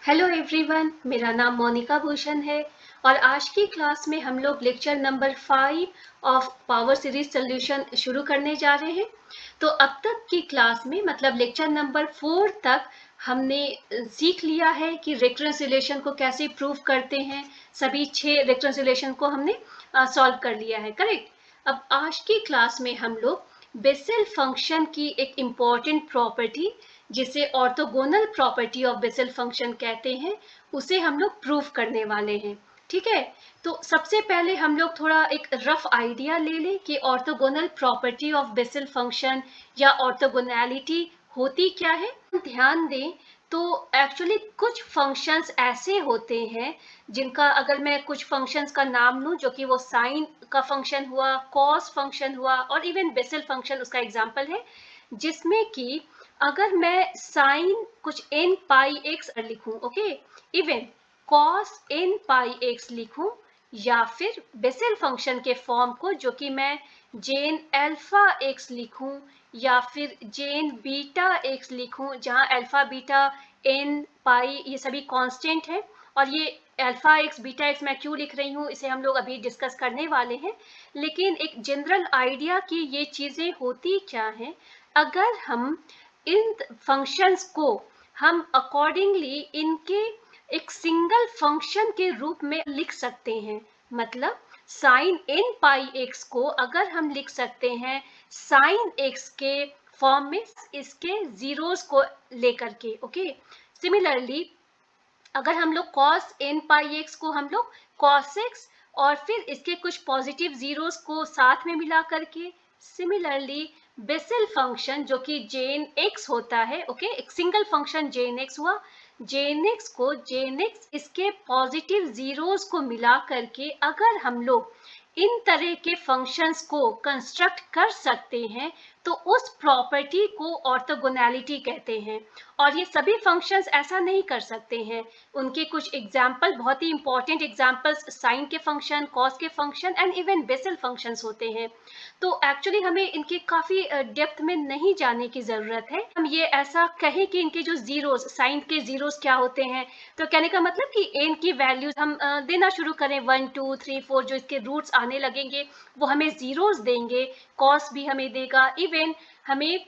Hello everyone, मेरा नाम मोनिका भूषण है और आज की क्लास में हम लोग lecture number 5 of power series solution शुरू करने जा रहे हैं। तो अब तक की क्लास में मतलब लेक्चर नंबर 4 तक हमने सीख लिया है कि रेक्टेंगुलर को कैसे प्रूव करते हैं। सभी 6 रेक्टेंगुलर को हमने सॉल्व कर लिया है, करेक्ट। अब आज की क्लास में हम लोग बेसेल फंक्शन की एक इम्पॉर्टेंट प्रॉपर्टी जिसे orthogonal property of Bessel function कहते हैं, उसे हम लोग प्रूव करने वाले हैं। ठीक है, तो सबसे पहले हम लोग थोड़ा एक रफ आइडिया ले लें कि orthogonal property of Bessel function या ऑर्थोगोनैलिटी होती क्या है। ध्यान दें तो एक्चुअली कुछ फंक्शंस ऐसे होते हैं जिनका अगर मैं कुछ फंक्शंस का नाम लूं, जो कि वो साइन का फंक्शन हुआ, कॉस फंक्शन हुआ और इवन बेसेल फंक्शन उसका एग्जांपल है, जिसमें कि अगर मैं साइन कुछ n पाई x लिखूं, ओके, इवन cos n पाई x लिखूं, या फिर बेसेल फंक्शन के फॉर्म को जो कि मैं जेन अल्फा x लिखूं या फिर जेन बीटा x लिखूं, जहां अल्फा बीटा n पाई ये सभी कांस्टेंट है। और ये अल्फा x बीटा x मैं क्यों लिख रही हूँ इसे हम लोग अभी डिस्कस करने वाले हैं, लेकिन एक जनरल आइडिया कि ये चीजें होती क्या हैं। अगर हम इन फंक्शंस को हम अकॉर्डिंगली इनके एक सिंगल फंक्शन के रूप में लिख सकते हैं। मतलब साइन n पाई x को अगर हम लिख सकते हैं साइन x के फॉर्म में, इसके जीरोस को लेकर के, ओके। सिमिलरली अगर हम लोग cos n पाई x को हम लोग cos x और फिर इसके कुछ पॉजिटिव जीरोस को साथ में मिला करके, सिमिलरली बेसेल फंक्शन जो कि जेन x होता है, ओके, एक सिंगल फंक्शन जेन x हुआ, जेन x को जेन x इसके पॉजिटिव जीरोस को मिला करके अगर हम लोग इन तरह के फंक्शंस को कंस्ट्रक्ट कर सकते हैं तो उस प्रॉपर्टी को ऑर्थोगोनैलिटी कहते हैं। और ये सभी फंक्शंस ऐसा नहीं कर सकते हैं, उनके कुछ एग्जाम्पल, बहुत ही इंपॉर्टेंट एग्जाम्पल्स साइन के फंक्शन, कॉस के function and even Bessel functions होते हैं। तो एक्चुअली हमें इनके काफी डेप्थ में नहीं जाने की जरूरत है। हम ये ऐसा कहें कि इनके जो जीरोस, साइन के जीरोस क्या होते हैं, तो कहने का मतलब कि n की वैल्यूज हम देना शुरू करें, 1 2 3 4 जो इसके रूट्स आने लगेंगे वो हमें जीरोस देंगे, कॉस भी हमें देगा, इवन हमें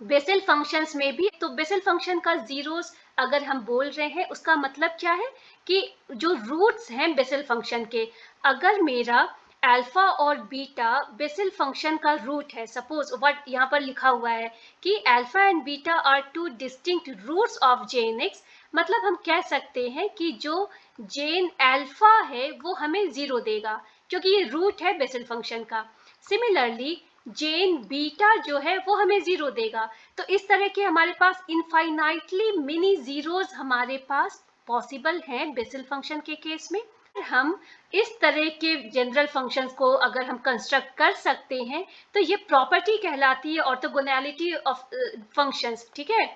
बेसेल फंक्शंस में भी। तो बेसेल फंक्शन का जीरोस अगर हम बोल रहे हैं उसका मतलब क्या है कि जो रूट्स हैं बेसेल फंक्शन के, अगर मेरा अल्फा और बीटा बेसेल फंक्शन का रूट है, सपोज व्हाट यहाँ पर लिखा हुआ है कि alpha and beta are two distinct roots of J n X, मतलब हम कह सकते हैं कि जो जेन अल्फा है वो हमें जीरो देगा क्योंकि ये रूट है बेसेल फंक्शन का। सिमिलरली जेन बीटा जो है वो हमें जीरो देगा। तो इस तरह के हमारे पास इनफाइनाइटली मिनी जीरोस हमारे पास पॉसिबल हैं बेसेल फंक्शन के केस में। हम इस तरह के जनरल फंक्शंस को अगर हम कंस्ट्रक्ट कर सकते हैं तो ये प्रॉपर्टी कहलाती है ऑर्थोगोनैलिटी ऑफ फंक्शंस। ठीक है,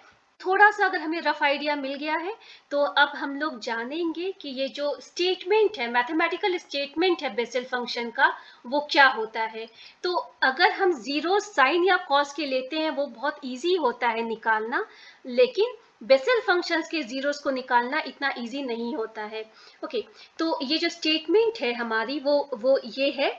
थोड़ा सा अगर हमें रफ आइडिया मिल गया है तो अब हम लोग जानेंगे कि ये जो स्टेटमेंट है, मैथमेटिकल स्टेटमेंट है बेसेल फंक्शन का, वो क्या होता है। तो अगर हम जीरो साइन या कॉस के लेते हैं वो बहुत इजी होता है निकालना, लेकिन बेसेल फंक्शंस के जीरोस को निकालना इतना इजी नहीं होता है। ओके, तो ये जो स्टेटमेंट है हमारी वो ये है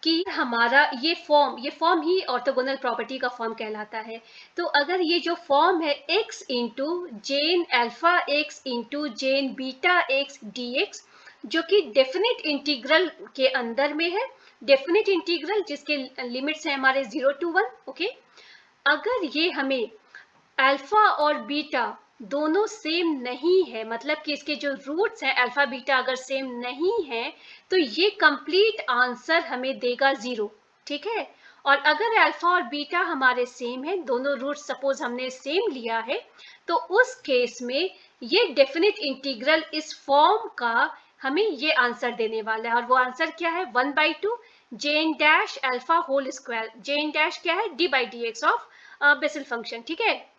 कि हमारा ये फॉर्म ही ऑर्थोगोनल प्रॉपर्टी का फॉर्म कहलाता है। तो अगर ये जो फॉर्म है x इंटू जेन अल्फा x इंटू जेन बीटा x dx, जो कि डेफिनेट इंटीग्रल के अंदर में है, डेफिनेट इंटीग्रल जिसके लिमिट्स हैं हमारे 0 to 1, ओके। अगर ये हमें अल्फा और बीटा दोनों सेम नहीं है, मतलब कि इसके जो रूट्स हैं अल्फा बीटा अगर सेम नहीं है तो ये कंप्लीट आंसर हमें देगा 0। ठीक है, और अगर अल्फा और बीटा हमारे सेम है, दोनों रूट्स सपोज हमने सेम लिया है, तो उस केस में ये डेफिनेट इंटीग्रल इस फॉर्म का हमें ये आंसर देने वाला है। और वो आंसर क्या है, 1/2 जेन डैश अल्फा होल स्क्वायर। जेन डैश क्या है, d by D x of Bessel function. ठीक है,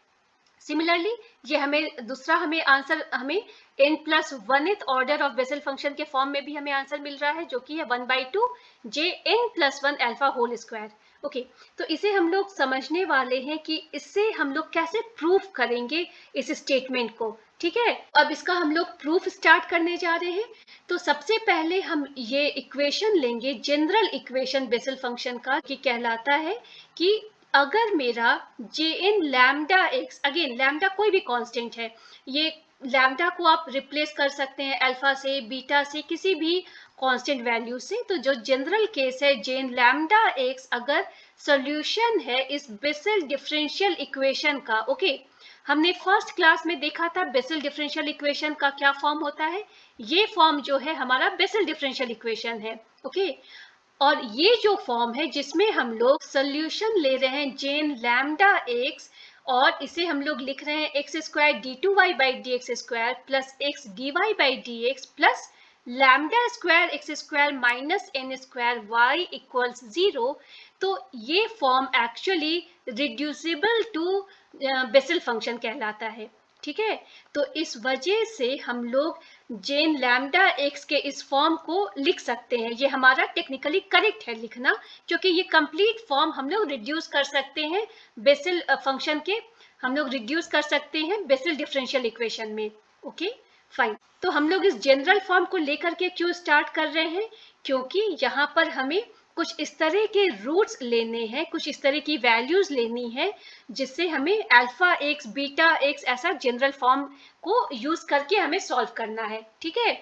सिमिलरली ये हमें दूसरा हमें आंसर हमें n+1th order of Bessel function के फॉर्म में भी हमें आंसर मिल रहा है, जो कि है 1/2 J n+1 alpha whole square. Okay, तो इसे हम लोग समझने वाले हैं कि इससे हम लोग कैसे प्रूफ करेंगे इस स्टेटमेंट को। ठीक है, अब इसका हम लोग प्रूफ स्टार्ट करने जा रहे हैं। तो सबसे पहले हम ये इक्वेशन लेंगे, जनरल इक्वेशन बेसल फंक्शन का, कि कहलाता है कि अगर मेरा जे इन लैम्डा एक्स, अगेन लैम्डा कोई भी कांस्टेंट है, ये लैम्डा को आप रिप्लेस कर सकते हैं अल्फा से, बीटा से, किसी भी कांस्टेंट वैल्यू से। तो जो जनरल केस है, जेन लैम्डा एक्स अगर सॉल्यूशन है इस बेसल डिफरेंशियल इक्वेशन का, ओके, हमने फर्स्ट क्लास में देखा था बेसल डिफरेंशियल इक्वेशन का क्या फॉर्म होता है। ये फॉर्म जो है हमारा बेसल डिफरेंशियल इक्वेशन है, ओके। और ये जो फॉर्म है जिसमें हम लोग सोल्यूशन ले रहे हैं जेन लैम्डा एक्स, और इसे हम लोग लिख रहे हैं X square D two Y by D x square plus X D Y by D X plus lambda square x square minus N square Y equals 0। तो ये form actually reducible to Bessel function कहलाता है। ठीक है, तो इस वजह से हम लोग जेन लैम्डा एक्स के इस फॉर्म को लिख सकते हैं। ये हमारा टेक्निकली करेक्ट है लिखना, क्योंकि ये कंप्लीट फॉर्म हम लोग रिड्यूस कर सकते हैं बेसल फंक्शन के, हम लोग रिड्यूस कर सकते हैं बेसल डिफरेंशियल इक्वेशन में। ओके फाइन, तो हम लोग इस जनरल फॉर्म को लेकर के क्यों स्टार्ट कर रहे हैं, क्योंकि यहाँ पर हमें कुछ इस तरह के रूट्स लेने हैं, कुछ इस तरह की वैल्यूज लेनी है जिससे हमें अल्फा एक्स बीटा एक्स ऐसा जनरल फॉर्म को यूज करके हमें सॉल्व करना है। ठीक है,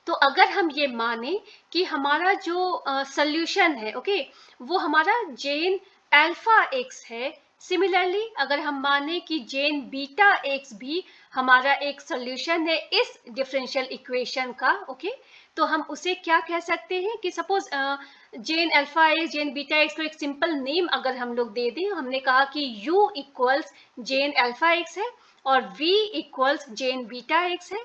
तो अगर हम ये माने कि हमारा जो सॉल्यूशन है, ओके, वो हमारा जेन अल्फा एक्स है, सिमिलरली अगर हम माने कि जेन बीटा एक्स भी हमारा एक सॉल्यूशन है इस डिफरेंशियल इक्वेशन का, ओके, तो हम उसे क्या कह सकते हैं कि सपोज जेन alpha x J n beta x को एक सिंपल नेम अगर हम लोग दे दें, हमने कहा कि u इक्वल्स जेन अल्फा एक्स है और v इक्वल्स जेन बीटा एक्स है,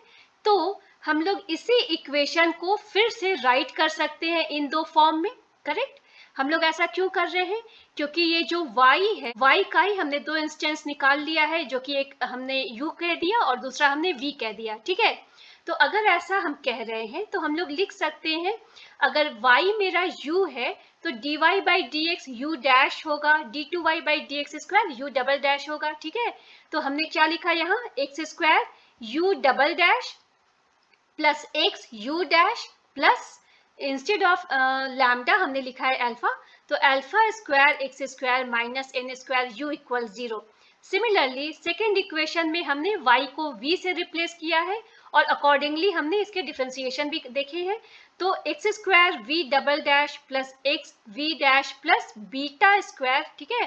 तो हम लोग इसी इक्वेशन को फिर से राइट कर सकते हैं इन दो फॉर्म में। करेक्ट, हम लोग ऐसा क्यों कर रहे हैं, क्योंकि ये जो y है, y का ही हमने दो इंस्टेंस निकाल लिया है, जो कि एक हमने u कह दिया और दूसरा हमने v कह दिया। ठीक है, तो अगर ऐसा हम कह रहे हैं तो हम लोग लिख सकते हैं, अगर y मेरा u है तो dy by D x u dash होगा, d two Y by D x square u double dash होगा। ठीक है, तो हमने क्या लिखा यहाँ, x square u double dash plus x u dash plus instead of lambda हमने लिखा है अल्फा, तो alpha square x square minus N square u equal 0। Similarly second equation में हमने y को v से रिप्लेस किया है और अकॉर्डिंगली हमने इसके डिफ्रेंसिएशन भी देखे हैं। तो X square V double dash plus X V dash plus beta square, ठीक है,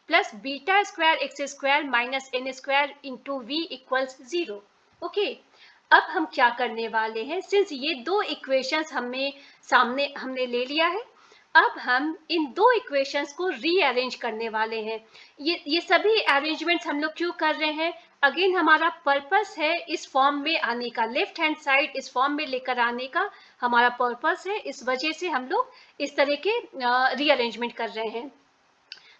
plus beta square x square minus N square into V equals 0। Okay, अब हम क्या करने वाले हैं, सिंस ये दो इक्वेशंस हमें सामने हमने ले लिया है, अब हम इन दो इक्वेशंस को रीअरेंज करने वाले हैं। ये सभी अरेंजमेंट्स हम लोग क्यों कर रहे हैं, अगेन हमारा पर्पस है इस फॉर्म में आने का, लेफ्ट हैंड साइड इस फॉर्म में लेकर आने का हमारा पर्पस है, इस वजह से हम लोग इस तरह के रीअरेंजमेंट कर रहे हैं।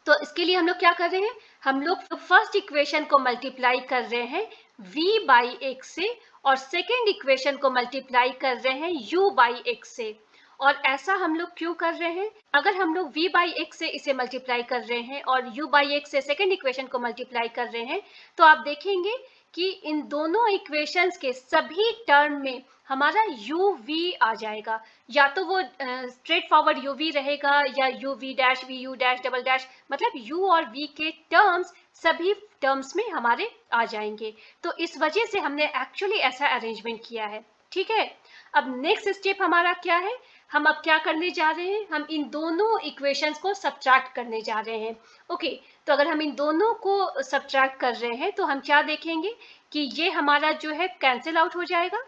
तो इसके लिए हम लोग क्या कर रहे हैं, हम लोग फर्स्ट इक्वेशन को मल्टीप्लाई कर रहे हैं v बाई एक्स से और सेकेंड इक्वेशन को मल्टीप्लाई कर रहे हैं u बाई एक्स से। और ऐसा हम लोग क्यों कर रहे हैं, अगर हम लोग v बाई एक्स से इसे मल्टीप्लाई कर रहे हैं और u बाई एक्स से सेकेंड इक्वेशन को मल्टीप्लाई कर रहे हैं, तो आप देखेंगे कि इन दोनों इक्वेशंस के सभी टर्म में हमारा u v आ जाएगा, या तो वो स्ट्रेट फॉरवर्ड u v रहेगा या u v dash v u dash double dash, मतलब u और v के टर्म्स सभी टर्म्स में हमारे आ जाएंगे। तो इस वजह से हमने एक्चुअली ऐसा अरेंजमेंट किया है। ठीक है, अब नेक्स्ट स्टेप हमारा क्या है, हम अब क्या करने जा रहे हैं, हम इन दोनों इक्वेशंस को सब्ट्रैक्ट करने जा रहे हैं। ओके, तो अगर हम इन दोनों को सब्ट्रैक्ट कर रहे हैं तो हम क्या देखेंगे कि ये हमारा जो है कैंसिल आउट हो जाएगा,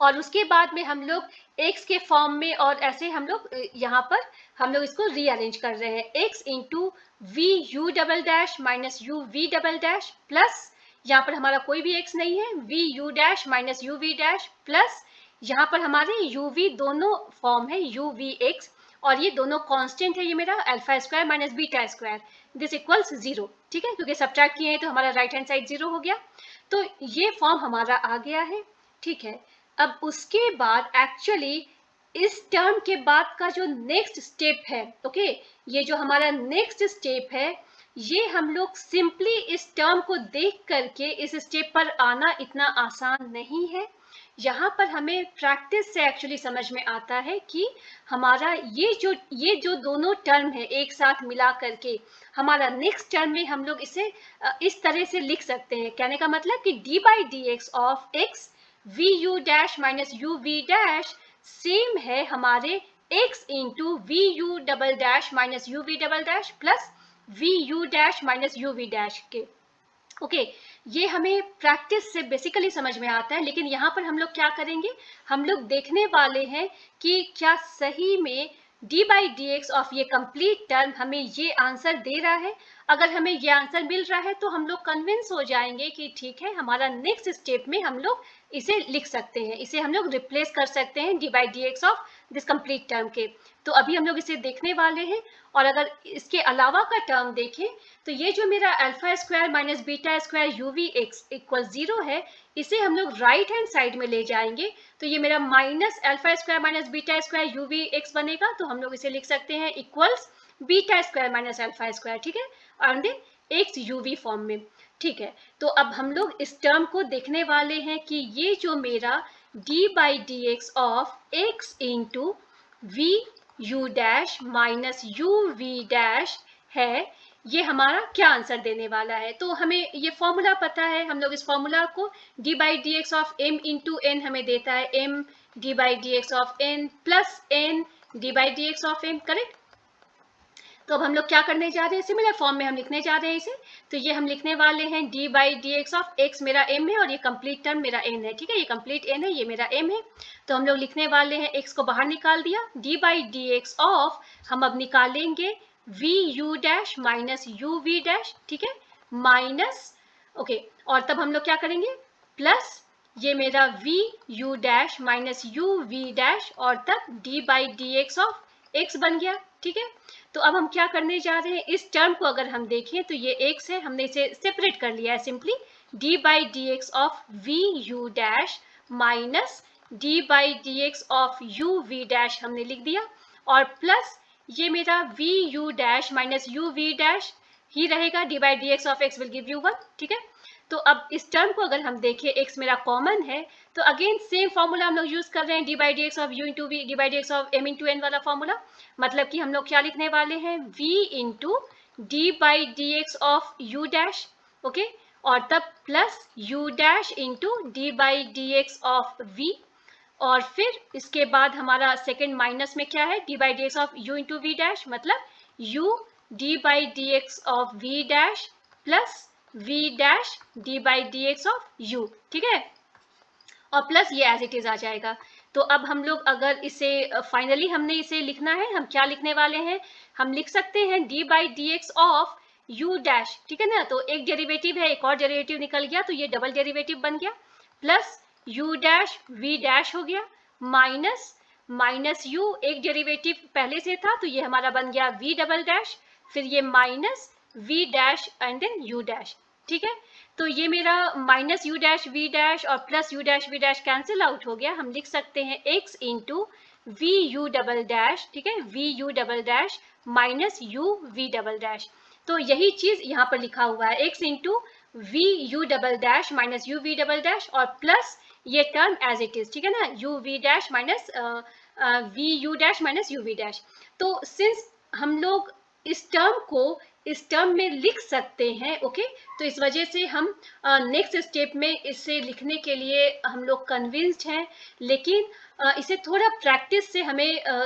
और उसके बाद में हम लोग x के फॉर्म में, और ऐसे हम लोग यहाँ पर हम लोग इसको रीअरेंज कर रहे हैं, x into we you double dash minus you we double dash plus यहाँ पर हमारा कोई भी x नहीं है, we you dash minus you we dash plus यहाँ पर हमारे यू वी दोनों फॉर्म है यू वी एक्स, और ये दोनों कांस्टेंट है, ये मेरा alpha square minus beta square, this equals 0। ठीक है, क्योंकि सब्ट्रैक्ट किए हैं तो हमारा राइट हैंड साइड 0 हो गया, तो ये फॉर्म हमारा आ गया है। ठीक है, अब उसके बाद एक्चुअली इस टर्म के बाद का जो नेक्स्ट स्टेप है, ओके, ये जो हमारा नेक्स्ट स्टेप है, ये हम लोग सिंपली इस टर्म को देख करके इस स्टेप पर आना इतना आसान नहीं है। यहाँ पर हमें प्रैक्टिस से एक्चुअली समझ में आता है कि हमारा ये जो दोनों टर्म है एक साथ मिला करके हमारा नेक्स्ट टर्म में हम लोग इसे इस तरह से लिख सकते हैं। कहने का मतलब कि D by D x of X V you dash minus you we dash same है हमारे x into we you double dash minus you we double dash plus V you dash minus you we dash के। Okay, ये हमें practice से basically समझ में आता है, लेकिन यहाँ पर हम लोग क्या करेंगे, हम लोग देखने वाले हैं कि क्या सही में D by D x of ये कंप्लीट टर्म हमें ये आंसर दे रहा है। अगर हमें ये आंसर मिल रहा है तो हम लोग कन्विंस हो जाएंगे कि ठीक है, हमारा नेक्स्ट स्टेप में हम लोग इसे लिख सकते हैं, इसे हम लोग रिप्लेस कर सकते हैं d by D x of this complete term के। तो अभी हम लोग इसे देखने वाले हैं। और अगर इसके अलावा का टर्म देखें तो ये जो मेरा alpha square minus beta square U V X equal 0 है, इसे हम लोग राइट हैंड साइड में ले जाएंगे तो ये मेरा minus alpha square minus beta square U V X बनेगा। तो हम लोग इसे लिख सकते हैं equals beta square minus alpha square, ठीक है, और then X U V form में। ठीक है, तो अब हम लोग इस टर्म को देखने वाले हैं कि ये जो मेरा D by D x of X into we you dash minus you we dash है, ये हमारा क्या आंसर देने वाला है। तो हमें ये फॉर्मूला पता है, हम लोग इस फॉर्मूला को d by D x of m into n हमें देता है m d by D x of n plus n d by D x of m, correct. तो अब हम लोग क्या करने जा रहे हैं, सिमिलर फॉर्म में हम लिखने जा रहे हैं इसे। तो ये हम लिखने वाले हैं d by D x of x मेरा एम है और ये कंप्लीट टर्म मेरा एन है, ठीक है, ये कंप्लीट एन है, ये मेरा एम है। तो हम लोग लिखने वाले हैं, एक्स को बाहर निकाल दिया, d by D x of हम अब निकालेंगे v you dash minus you we dash, ठीक है, माइनस, ओके, और तब हम लोग क्या करेंगे, प्लस ये मेरा v you dash minus you we dash और तब d by D x of x बन गया, ठीक है। तो अब हम क्या करने जा रहे हैं, इस टर्म को अगर हम देखें तो ये एक्स है, हमने इसे सेपरेट कर लिया है simply, d by D x of v you dash minus d by D x of u we dash हमने लिख दिया, और प्लस ये मेरा v you dash minus you we dash ही रहेगा, d by D x of x will give you 1, ठीक है। तो अब इस टर्म को अगर हम देखें, x मेरा कॉमन है, तो अगेन सेम फॉर्मूला हम लोग यूज कर रहे हैं, d by D x of u into v d by D x of m into n वाला फॉर्मूला। मतलब कि हम लोग क्या लिखने वाले हैं, v into d by D x of u dash, okay, और तब plus u dash into d by D x of v, और फिर इसके बाद हमारा सेकेंड माइनस में क्या है, d by D x of u into v dash, मतलब u d by D x of v dash plus v dash d by D x of u, ठीक है, और प्लस ये एज इट इज आ जाएगा। तो अब हम लोग अगर इसे फाइनली हमने इसे लिखना है, हम क्या लिखने वाले हैं, हम लिख सकते हैं d by D x of u dash, ठीक है ना, तो एक डेरिवेटिव है, एक और डेरिवेटिव निकल गया तो ये डबल डेरिवेटिव बन गया, plus u dash v dash हो गया, माइनस माइनस u एक डेरिवेटिव पहले से था तो ये हमारा बन गया v डबल डैश, फिर ये minus v dash and then u dash, ठीक है। तो ये मेरा minus u dash v dash और plus u dash v dash cancel out हो गया, हम लिख सकते हैं x into we you double dash, ठीक है, we you double dash minus you we double dash. तो यही चीज यहाँ पर लिखा हुआ है, x into we you double dash minus you we double dash और प्लस ये टर्म एज इट इज, ठीक है ना, u we dash minus v you dash minus you we dash. तो सिंस हम लोग इस टर्म को इस टर्म में लिख सकते हैं, ओके, तो इस वजह से हम नेक्स्ट स्टेप में इसे लिखने के लिए हम लोग कन्विंस्ड हैं, लेकिन इसे थोड़ा प्रैक्टिस से हमें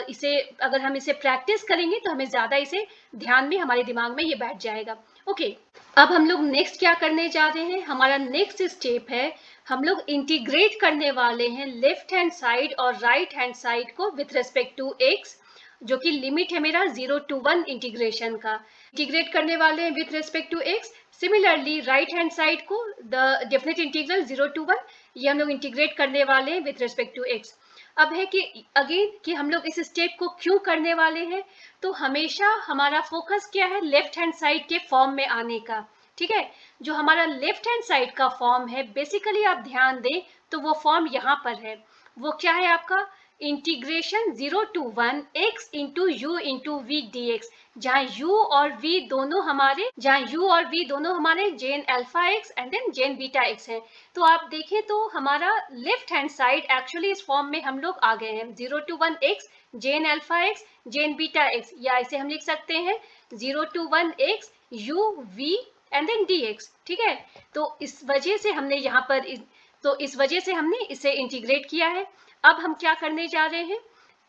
इसे अगर हम इसे प्रैक्टिस करेंगे तो हमें ज़्यादा इसे ध्यान में हमारे दिमाग में ये बैठ जाएगा, ओके। अब हम लोग नेक्स्ट क्या करने जा रहे हैं, हमारा नेक्स्ट स्टेप है, हम लोग इंटीग्रेट करने वाले हैं लेफ्ट हैंड साइड और राइट हैंड साइड को विथ रिस्पेक्ट टू एक्स, जो कि लिमिट है मेरा 0 to 1 इंटीग्रेशन का, इंटीग्रेट करने वाले हैं with respect to x. Similarly right hand side को द डेफिनेट इंटीग्रल 0 to 1 ये हम लोग इंटीग्रेट करने वाले हैं विथ रिस्पेक्ट टू एक्स। अब है कि अगेन कि हम लोग इस स्टेप को क्यों करने वाले हैं, तो हमेशा हमारा फोकस क्या है, लेफ्ट हैंड साइड के फॉर्म में आने का, ठीक है। जो हमारा लेफ्ट हैंड साइड का फॉर्म है, बेसिकली आप ध्यान दें तो वो फॉर्म यहाँ पर है, वो क्या है आपका integration 0 to 1 x into u into v d x, जहाँ u और v दोनों हमारे J n alpha x and then J n beta x हैं। तो आप देखें तो हमारा लेफ्ट हैंड साइड एक्चुअली इस फॉर्म में हम लोग आ गए हैं, 0 to 1 x J n alpha x J n beta x, या इसे हम लिख सकते हैं 0 to 1 x u v and then d x. ठीक है, तो इस वजह से हमने यहाँ पर इसे इंटीग्रेट किया है। अब हम क्या करने जा रहे हैं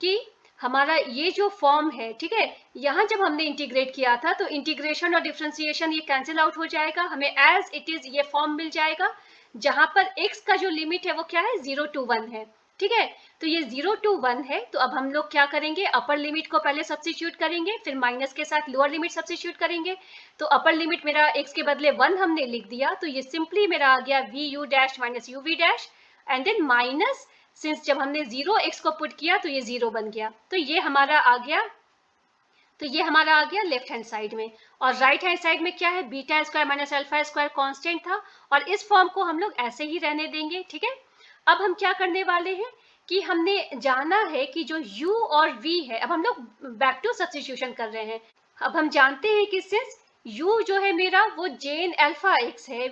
कि हमारा ये जो फॉर्म है, ठीक है, यहाँ जब हमने इंटीग्रेट किया था तो इंटीग्रेशन और डिफरेंशिएशन ये कैंसिल आउट हो जाएगा, हमें एज इट इज ये फॉर्म मिल जाएगा, जहां पर x का जो लिमिट है वो क्या है, 0 to 1 है। ठीक है, तो ये 0 to 1 है, तो अब हम लोग क्या करेंगे, अपर लिमिट को पहले सब्स्टिट्यूट करेंगे, फिर माइनस के साथ लोअर लिमिट सब्स्टिट्यूट करेंगे। तो अपर लिमिट मेरा x के बदले 1 हमने लिख दिया, तो ये सिंपली मेरा आ गया v you dash minus you we dash and then minus, since जब हमने 0x को पुट किया तो ये 0 बन गया, तो ये हमारा आ गया लेफ्ट हैंड साइड में। और राइट हैंड साइड में क्या है, beta square minus alpha square constant था, और इस फॉर्म को हम लोग ऐसे ही रहने देंगे। ठीक है, अब हम क्या करने वाले हैं कि हमने जाना है कि जो u और v है, अब हम लोग बैक टू सब्स्टिट्यूशन कर रहे हैं। अब हम जानते हैं कि सिंस u जो है मेरा वो जेन अल्फा एक्स है,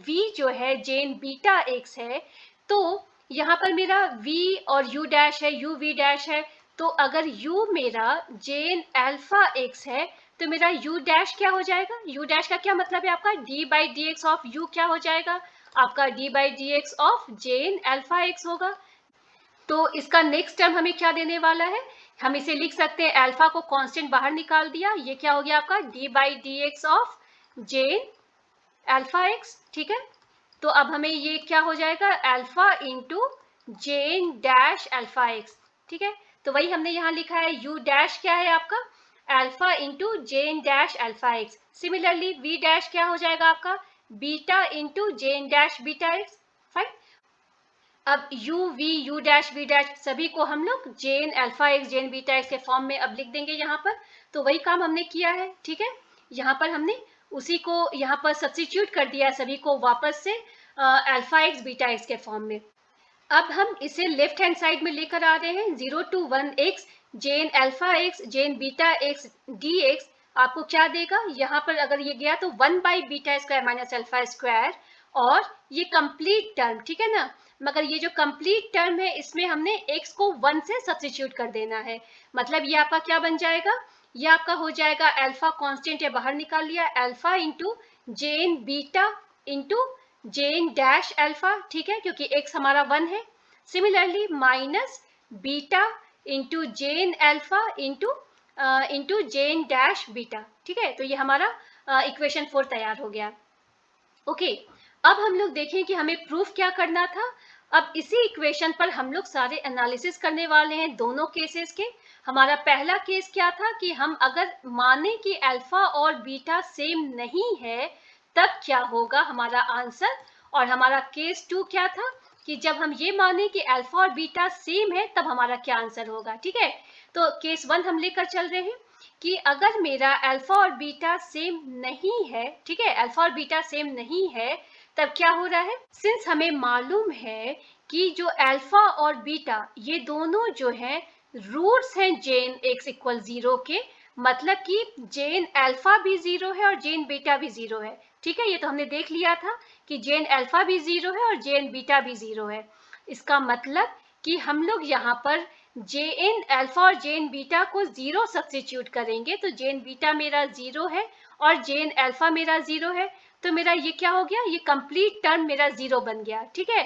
v जो है जेन बीटा एक्स है, तो यहाँ पर मेरा v और u डैश है, u v डैश है, तो अगर u मेरा जेन अल्फा एक्स है तो मेरा u डैश क्या हो जाएगा, u डैश का क्या मतलब है, आपका d by D x of u क्या हो जाएगा, आपका d by D x of J n alpha x होगा। तो इसका नेक्स्ट टर्म हमें क्या देने वाला है, हम इसे लिख सकते हैं, अल्फा को कांस्टेंट बाहर निकाल दिया, ये क्या हो गया आपका d by D x of J n alpha x. ठीक है, तो अब हमें ये क्या हो जाएगा, alpha into J n dash alpha x. ठीक है, तो वही हमने यहाँ लिखा है, u डैश क्या है आपका, alpha into J n dash alpha x. Similarly v dash क्या हो जाएगा आपका, beta into J n dash beta x. Fine, अब u v u dash v dash सभी को हम लोग J n alpha x J n beta x के फॉर्म में अब लिख देंगे यहाँ पर। तो वही काम हमने किया है। ठीक है, यहाँ पर हमने उसी को यहाँ पर सब्स्टिट्यूट कर दिया है, सभी को वापस से अल्फा एक्स बीटा एक्स के फॉर्म में। अब हम इसे लेफ्ट हैंड साइड में लेकर आ रहे हैं, 0 to 1 x J n alpha x J n beta x d x आपको क्या देगा, यहाँ पर अगर ये गया तो 1 by beta square minus alpha square, और ये कंप्लीट टर्म, ठीक है ना, मगर ये जो कंप्लीट टर्म है इसमें हमने x को 1 से सब्स्टिट्यूट कर देना है, मतलब ये आपका क्या बन जाएगा, ये आपका हो जाएगा अल्फा कांस्टेंट है बाहर निकाल लिया, अल्फा इंटू जेन beta into J n dash alpha. ठीक है, क्योंकि x हमारा 1 है। सिमिलरली माइनस बीटा इंटू जेन alpha into J n dash beta. ठीक है, तो ये हमारा इक्वेशन 4 तैयार हो गया। ओके, अब हम लोग देखें कि हमें प्रूफ क्या करना था। अब इसी इक्वेशन पर हम लोग सारे एनालिसिस करने वाले हैं दोनों केसेस के। हमारा पहला केस क्या था कि हम अगर माने कि अल्फा और बीटा सेम नहीं है तब क्या होगा हमारा आंसर, और हमारा केस 2 क्या था कि जब हम ये माने कि अल्फा और बीटा सेम है तब हमारा क्या आंसर होगा। ठीक है, तो केस 1 हम लेकर चल रहे हैं कि अगर मेरा अल्फा और बीटा सेम नहीं है, ठीक है, अल्फा और बीटा सेम नहीं है तब क्या हो रहा है, सिंस हमें मालूम है कि जो अल्फा और बीटा ये दोनों जो हैं रूट्स हैं जेन x इक्वल 0 के, मतलब कि जेन अल्फा भी 0 है और जेन बीटा भी 0 है। ठीक है, ये तो हमने देख लिया था कि जेन अल्फा भी 0 है और जेन बीटा भी 0 है। इसका मतलब कि हम लोग यहाँ पर जेन अल्फा और जेन बीटा को 0 सब्स्टिट्यूट करेंगे, तो जेन बीटा मेरा 0 है और जेन अल्फा मेरा 0 है, तो मेरा ये क्या हो गया, ये कंप्लीट टर्म मेरा 0 बन गया। ठीक है,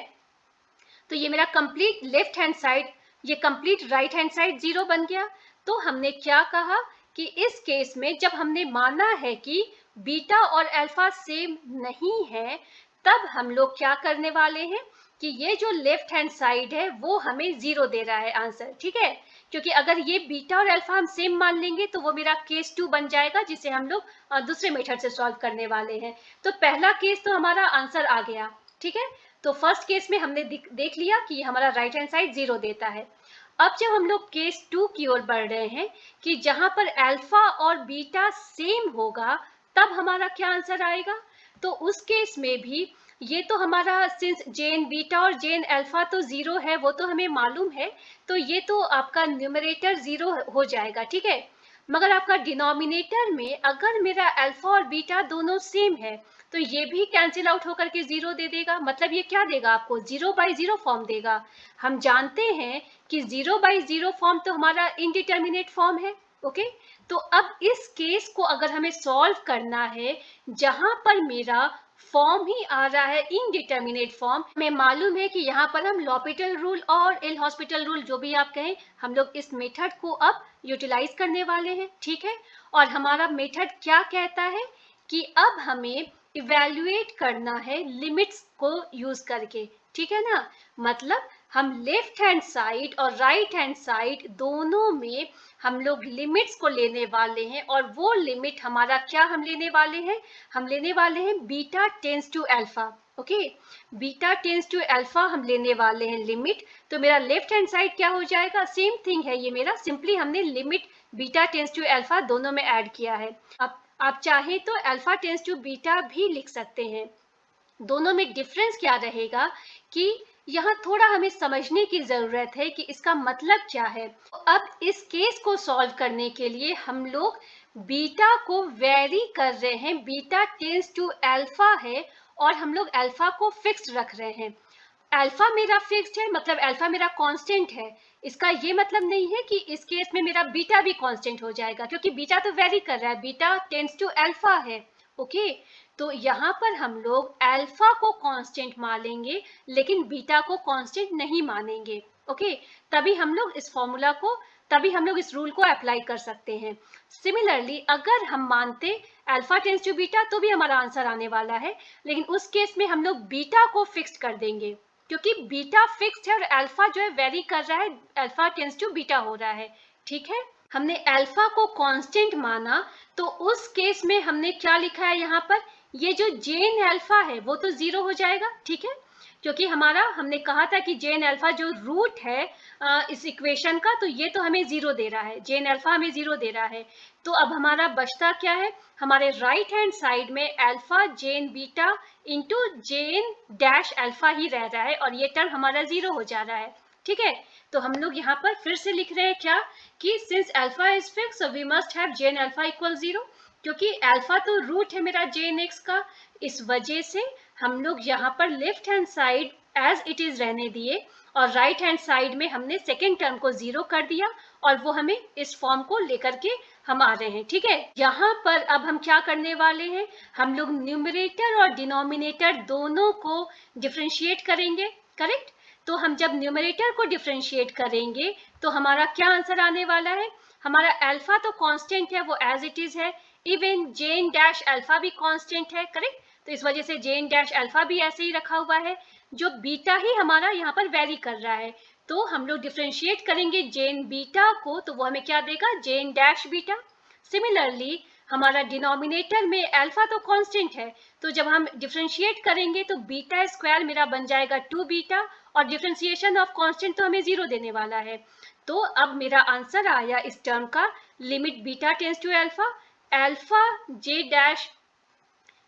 तो ये मेरा कंप्लीट लेफ्ट हैंड साइड, ये कंप्लीट राइट हैंड साइड 0 बन गया। तो हमने क्या कहा कि इस केस में जब हमने माना है कि बीटा और अल्फा सेम नहीं है तब हम लोग क्या करने वाले हैं कि ये जो लेफ्ट हैंड साइड है वो हमें 0 दे रहा है आंसर। ठीक है, क्योंकि अगर ये बीटा और अल्फा हम सेम मान लेंगे तो वो मेरा केस 2 बन जाएगा, जिसे हम लोग दूसरे मेथड से सॉल्व करने वाले हैं। तो पहला केस तो हमारा आंसर आ गया। ठीक है, तो फर्स्ट केस में हमने देख लिया कि हमारा राइट हैंड साइड 0 देता है। अब जब हम लोग केस 2 की ओर बढ़ रहे हैं कि जहां पर अल्फा और बीटा सेम होगा तब हमारा क्या आंसर आएगा, तो उस केस में भी ये तो हमारा सिंस जेन बीटा और जेन अल्फा तो जीरो है, वो तो हमें मालूम है, तो ये तो आपका न्यूमरेटर जीरो हो जाएगा, ठीक है। मगर आपका डिनोमिनेटर में अगर मेरा अल्फा और बीटा दोनों सेम है तो ये भी कैंसिल आउट होकर के जीरो दे देगा। मतलब ये क्या देगा आपको, 0/0 फॉर्म देगा। हम जानते हैं कि 0/0 फॉर्म तो हमारा इनडिटर्मिनेट फॉर्म है। ओके, तो अब इस केस को अगर हमें सॉल्व करना है जहां पर मेरा फॉर्म ही आ रहा है इनडिटर्मिनेट फॉर्म, हमें मालूम है कि यहाँ पर हम लॉपिटल रूल और एल हॉस्पिटल रूल जो भी आप कहें, हम लोग इस मेथड को अब यूटिलाइज करने वाले हैं, ठीक है। और हमारा मेथड क्या कहता है कि अब हमें इवेल्युएट करना है लिमिट्स को यूज करके, ठीक है ना। मतलब हम लेफ्ट हैंड साइड और राइट हैंड साइड दोनों में हम लोग लिमिट्स को लेने वाले हैं, और वो लिमिट हमारा क्या हम लेने वाले हैं, हम लेने वाले हैं beta tends to alpha. Okay, beta tends to alpha हम लेने वाले हैं लिमिट। तो मेरा लेफ्ट हैंड साइड क्या हो जाएगा, सेम थिंग है ये मेरा, सिंपली हमने limit beta tends to alpha दोनों में ऐड किया है। अब आप चाहें तो अल्फा टेंस टू बीटा भी लिख सकते हैं। दोनों में डिफरेंस क्या रहेगा कि यहाँ थोड़ा हमें समझने की जरूरत है कि इसका मतलब क्या है। अब इस केस को सॉल्व करने के लिए हम लोग बीटा को वेरी कर रहे हैं, बीटा टेंस टू अल्फा है और हम लोग अल्फा को फिक्स्ड रख रहे हैं। अल्फा मेरा फिक्स्ड है, मतलब अल्फा मेरा कांस्टेंट है। इसका ये मतलब नहीं है कि इस केस में मेरा बीटा भी कांस्टेंट हो जाएगा, क्योंकि बीटा तो वेरी कर रहा है, बीटा टेंस टू अल्फा है। ओके, तो यहाँ पर हम लोग अल्फा को कांस्टेंट मानेंगे लेकिन बीटा को कांस्टेंट नहीं मानेंगे। ओके, तभी हम लोग इस फॉर्मूला को, तभी हम लोग इस रूल को अप्लाई कर सकते हैं। सिमिलरली अगर हम मानते अल्फा टेंस टू बीटा तो भी हमारा आंसर आने वाला है, लेकिन उस केस में हम लोग बीटा को फिक्स्ड कर देंगे, क्योंकि बीटा फिक्स्ड है और अल्फा जो है वेरी कर रहा है, अल्फा टेंस टू बीटा हो रहा है, ठीक है। हमने अल्फा को कांस्टेंट माना, तो उस केस में हमने क्या लिखा है यहाँ पर, ये जो जेन अल्फा है वो तो जीरो हो जाएगा, ठीक है, क्योंकि हमारा, हमने कहा था कि जेन अल्फा जो रूट है इस इक्वेशन का, तो ये तो हमें जीरो दे रहा है, जेन अल्फा हमें जीरो दे रहा है। तो अब हमारा बचता क्या है, हमारे राइट हैंड साइड में अल्फा जेन beta into J n dash alpha ही रह रहा है, और ये टर्म हमारा जीरो हो जा रहा है, ठीक है। तो हम लोग यहाँ पर फिर से लिख रहे हैं क्या, कि since alpha is fix so we must have J n alpha equal zero, क्योंकि अल्फा तो रूट है मेरा जेन एक्स का। इस वजह से हम लोग यहाँ पर left hand side as it is रहने दिए और राइट हैंड साइड में हमने सेकेंड टर्म को जीरो कर दिया, और वो हमें इस फॉर्म को लेकर के हम आ रहे हैं, ठीक है। यहाँ पर अब हम क्या करने वाले हैं, हम लोग न्यूमरेटर और डिनोमिनेटर दोनों को डिफ्रेंशिएट करेंगे, करेक्ट। तो हम जब न्यूमरेटर को डिफ्रेंशिएट करेंगे तो हमारा क्या आंसर आने वाला है, हमारा अल्फा तो कांस्टेंट है, वो एज इट इज है, इवन जेन डैश अल्फा भी कांस्टेंट है, करेक्ट। तो इस वजह से जेन डैश अल्फा भी ऐसे ही रखा हुआ है, जो बीटा ही हमारा यहाँ पर वेरी कर रहा है। तो हम लोग डिफ्रेंशिएट करेंगे जेन बीटा को, तो वो हमें क्या देगा, जेन डैश बीटा। सिमिलरली हमारा डिनोमिनेटर में अल्फा तो कांस्टेंट है, तो जब हम डिफ्रेंशिएट करेंगे तो बीटा स्क्वायर मेरा बन जाएगा 2 बीटा, और डिफ्रेंशिएशन ऑफ कांस्टेंट तो हमें जीरो देने वाला है। तो अब मेरा आंसर आया इस टर्म का, limit beta tends to alpha, alpha J dash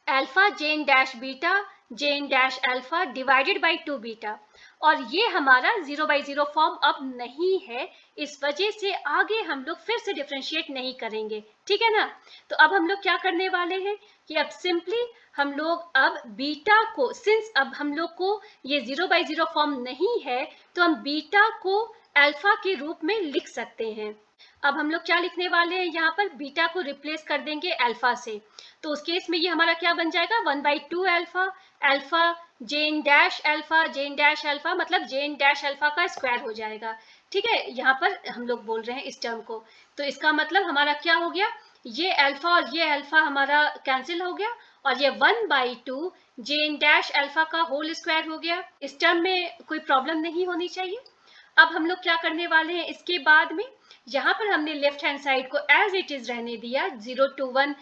alpha J n dash beta J n dash alpha divided by 2 beta. और ये हमारा 0/0 फॉर्म अब नहीं है, इस वजह से आगे हम लोग फिर से डिफ्रेंशिएट नहीं करेंगे, ठीक है ना। तो अब हम लोग क्या करने वाले हैं कि अब सिंपली हम लोग अब बीटा को, सिंस अब हम लोग को ये 0/0 फॉर्म नहीं है, तो हम बीटा को अल्फा के रूप में लिख सकते हैं। अब हम लोग क्या लिखने वाले हैं, यहाँ पर बीटा को रिप्लेस कर देंगे अल्फा से, तो उस केस में ये हमारा क्या बन जाएगा, 1/2 alpha, alpha J n dash alpha, J n dash alpha मतलब जेन डैश अल्फा का स्क्वायर हो जाएगा, ठीक है। यहाँ पर हम लोग बोल रहे हैं इस टर्म को, तो इसका मतलब हमारा क्या हो गया, ये अल्फा और ये अल्फा हमारा कैंसिल हो गया, और ये 1/2 जेन डैश अल्फा का होल स्क्वायर हो गया। इस टर्म में कोई प्रॉब्लम नहीं होनी चाहिए। अब हम लोग क्या करने वाले हैं, इसके बाद में यहाँ पर हमने लेफ्ट हैंड साइड को एज इट इज रहने दिया, 0 to 1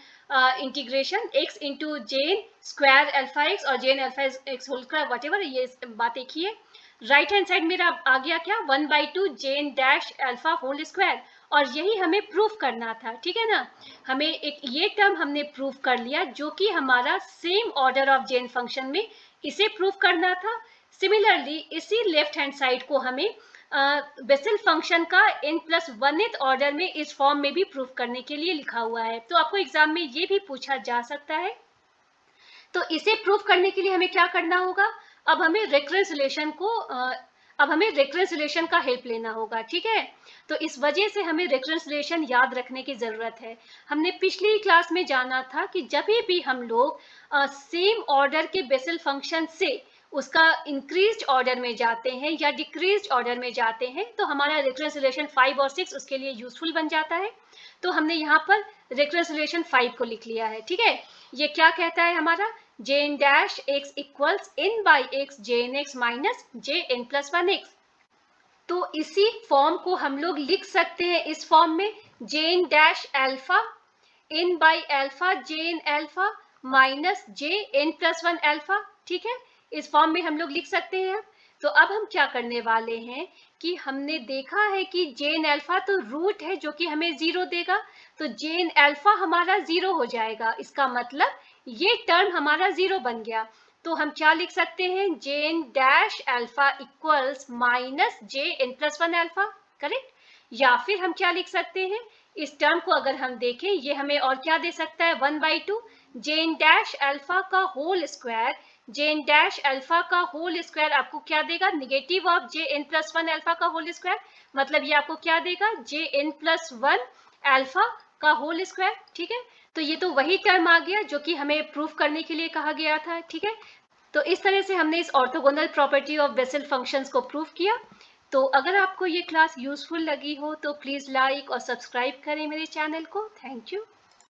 integration x into J n square alpha x और J n alpha x whole square, whatever, ये बात एक ही है। राइट हैंड साइड मेरा आ गया क्या, 1/2 जेन डैश अल्फा होल स्क्वायर, और यही हमें प्रूफ करना था, ठीक है ना। हमें एक ये टर्म हमने प्रूफ कर लिया, जो कि हमारा same order of J n function में इसे प्रूव करना था। सिमिलरली इसी लेफ्ट हैंड साइड को हमें बेसल फंक्शन का n+1th ऑर्डर में इस फॉर्म में भी प्रूव करने के लिए लिखा हुआ है। तो आपको एग्जाम में ये भी पूछा जा सकता है। तो इसे प्रूव करने के लिए हमें क्या करना होगा, अब हमें रेकरेंस रिलेशन का हेल्प लेना होगा, ठीक है। तो इस वजह से हमें रेकरेंस रिलेशन याद रखने की जरूरत है। हमने पिछली क्लास में जाना था कि जब भी हम लोग सेम ऑर्डर के बेसल फंक्शन से उसका इंक्रीज्ड ऑर्डर में जाते हैं या डिक्रीज्ड ऑर्डर में जाते हैं तो हमारा रेकरेंस रिलेशन 5 और 6 उसके लिए यूजफुल बन जाता है। तो हमने यहाँ पर रेकरेंस रिलेशन 5 को लिख लिया है, ठीक है। ये क्या कहता है हमारा, jn dash x equals n by x jn x minus jn plus 1x। तो इसी फॉर्म को हम लोग लिख सकते हैं इस फॉर्म में, jn dash alpha n by alpha jn alpha minus jn plus 1 alpha, ठीक है। इस फॉर्म में हम लोग लिख सकते हैं। तो अब हम क्या करने वाले हैं कि हमने देखा है कि jn alpha तो रूट है जो कि हमें 0 देगा, तो jn alpha हमारा 0 हो जाएगा। इसका मतलब ये टर्म हमारा 0 बन गया। तो हम क्या लिख सकते हैं, jn dash alpha equals minus jn plus 1 alpha, correct. या फिर हम क्या लिख सकते हैं, इस टर्म को अगर हम देखें ये हमें और क्या दे सकता है, 1/2 jn dash alpha का whole square. jn dash alpha का होल स्क्वायर आपको क्या देगा, negative of jn plus 1 alpha का होल स्क्वायर, मतलब ये आपको क्या देगा, jn plus 1 alpha का होल स्क्वायर, ठीक है। तो ये तो वही टर्म आ गया जो कि हमें प्रूफ करने के लिए कहा गया था, ठीक है। तो इस तरह से हमने इस orthogonal property of Bessel functions को प्रूफ किया। तो अगर आपको ये क्लास यूजफुल लगी हो तो प्लीज़ लाइक और सब्सक्राइब करें मेरे चैनल को। Thank you.